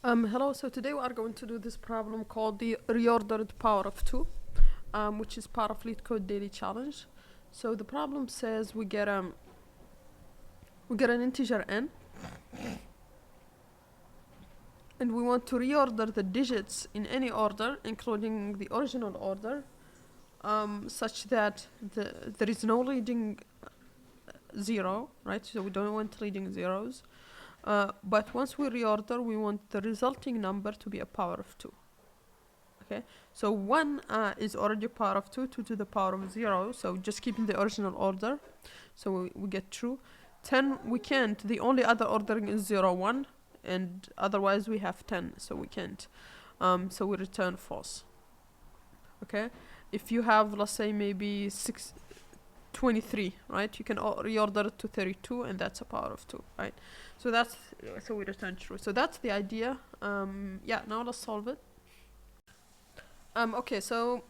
Hello, so today we are going to do this problem called the reordered power of 2, which is part of Leetcode daily challenge. So the problem says we get an integer n, and we want to reorder the digits in any order, including the original order, such that there is no leading 0, right? So we don't want leading zeros. But once we reorder, we want the resulting number to be a power of 2. Okay, so 1 is already power of 2, 2 to the power of 0, so just keeping the original order, so we get true. 10 we can't, the only other ordering is 0, 1, and otherwise we have 10, so we can't. So we return false. Okay, if you have, let's say, maybe 23, right, you can reorder it to 32, and that's a power of 2, right? So we return true. So that's the idea. Yeah, now let's solve it. Okay, so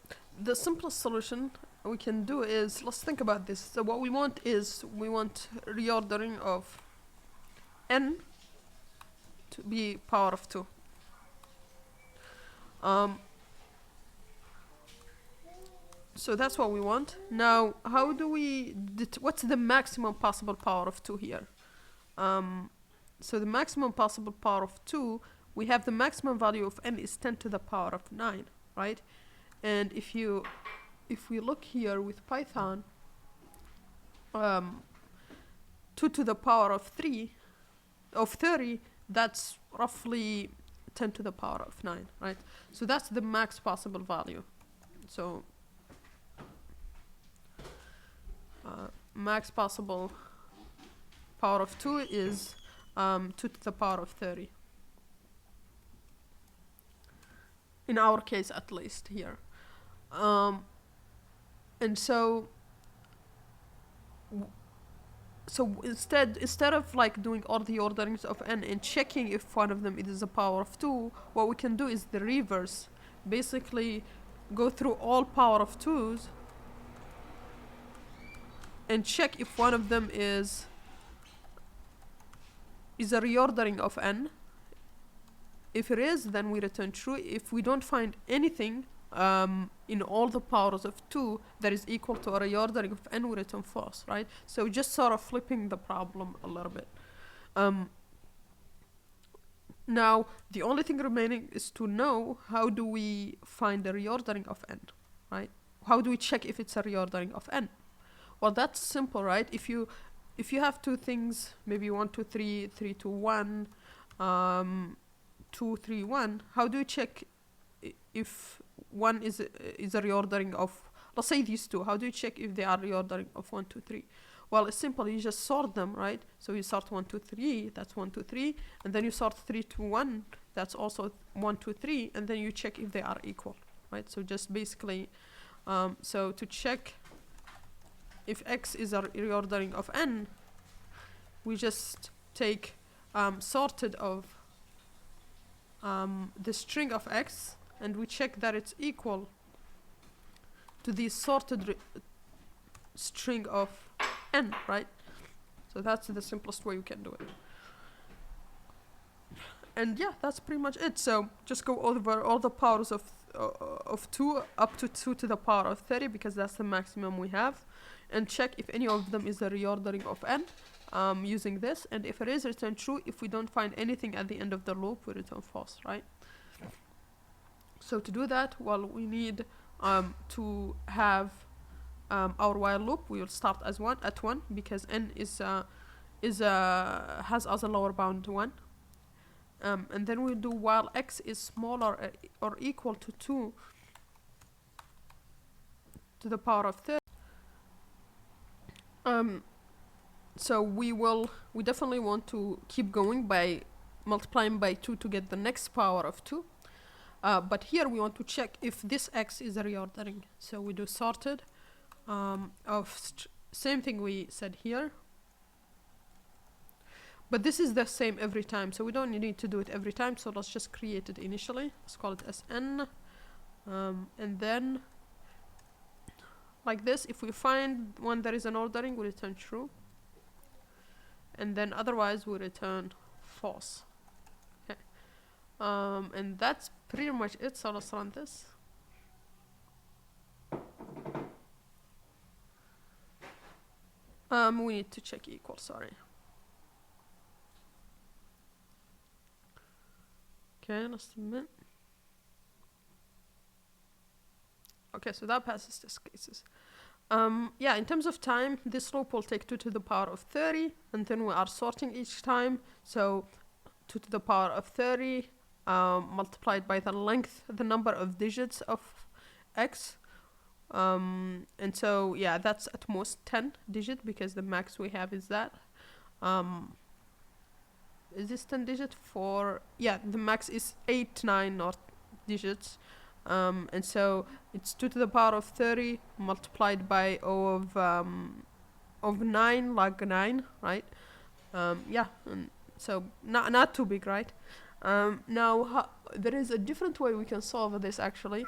the simplest solution we can do is, let's think about this. So what we want is, we want reordering of n to be power of 2. So that's what we want. Now, how do we, what's the maximum possible power of 2 here? So the maximum possible power of 2, we have the maximum value of n is 10 to the power of 9, right? And if we look here with Python, 2 to the power of 30, that's roughly 10 to the power of 9, right? So that's the max possible value. So max possible power of 2 is 2 to the power of 30. In our case, at least here. And so instead of like doing all the orderings of n and checking if one of them is a power of 2, what we can do is the reverse. Basically, go through all power of 2s and check if one of them is a reordering of n. If it is, then we return true. If we don't find anything in all the powers of 2 that is equal to a reordering of n, we return false, right? So just sort of flipping the problem a little bit. Now, the only thing remaining is to know, how do we find the reordering of n, right? How do we check if it's a reordering of n? Well, that's simple, right? If you have two things, maybe 1, 2, 3, 3, 2, 1, 2, 3, 1, how do you check if one is a reordering of, let's say these two, how do you check if they are reordering of 1, 2, 3? Well, it's simple, you just sort them, right? So you sort 1, 2, 3, that's 1, 2, 3, and then you sort 3, 2, 1, that's also 1, 2, 3, and then you check if they are equal, right? So just basically, so to check if x is a reordering of n, we just take sorted of the string of x, and we check that it's equal to the sorted string of n, right? So that's the simplest way you can do it. And yeah, that's pretty much it. So just go over all the powers of 2 up to 2 to the power of 30, because that's the maximum we have, and check if any of them is a reordering of n using this, and if it is, return true. If we don't find anything at the end of the loop, we return false, right? So to do that, well, we need to have our while loop. We will start as at 1, because n has as a lower bound 1, and then we'll do while x is smaller or equal to 2 to the power of 30. So we definitely want to keep going by multiplying by 2 to get the next power of 2. But here we want to check if this x is a reordering. So we do sorted of same thing we said here. But this is the same every time, so we don't need to do it every time. So let's just create it initially. Let's call it as n. And then like this, if we find one that is an ordering, we return true. And then otherwise we return false. Okay. And that's pretty much it. So let's run this. We need to check equal, sorry. Okay, let's submit. Okay, so that passes test cases. Yeah, in terms of time, this loop will take 2 to the power of 30, and then we are sorting each time. So 2 to the power of 30 multiplied by the length, the number of digits of x. And so, yeah, that's at most 10 digit because the max we have is that. Is this 10 digit for, yeah, the max is 8, 9 or digits. And so it's 2 to the power of 30 multiplied by O of 9, log 9, right? Yeah, and so not too big, right? Now, there is a different way we can solve this actually.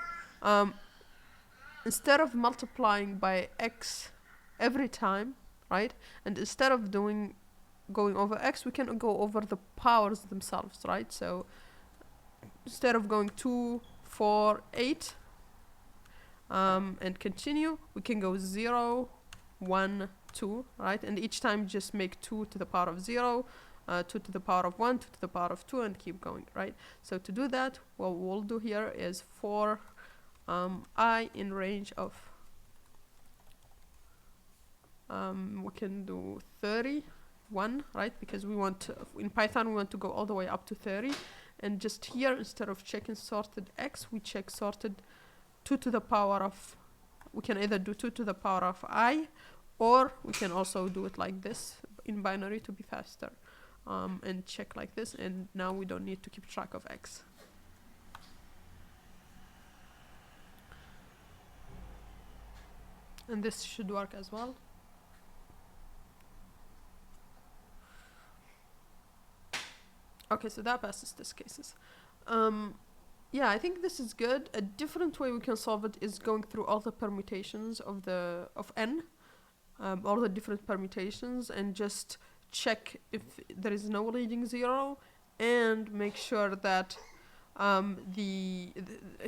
Instead of multiplying by x every time, right? And instead of going over x, we can go over the powers themselves, right? So instead of going 2, 4, 8, and continue, we can go 0, 1, 2, right? And each time just make 2 to the power of 0, 2 to the power of 1, 2 to the power of 2, and keep going, right? So to do that, what we'll do here is for I in range of, we can do 31, right? Because we want to, in Python, we want to go all the way up to 30. And just here, instead of checking sorted x, we check sorted 2 to the power of, we can either do 2 to the power of I, or we can also do it like this in binary to be faster, and check like this. And now we don't need to keep track of x. And this should work as well. Okay, so that passes test cases. Yeah, I think this is good. A different way we can solve it is going through all the permutations of n, all the different permutations, and just check if there is no leading 0, and make sure that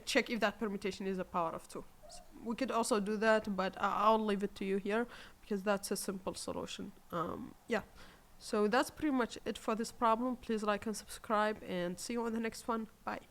check if that permutation is a power of 2. So we could also do that, but I'll leave it to you here because that's a simple solution. Yeah. So that's pretty much it for this problem. Please like and subscribe, and see you on the next one. Bye.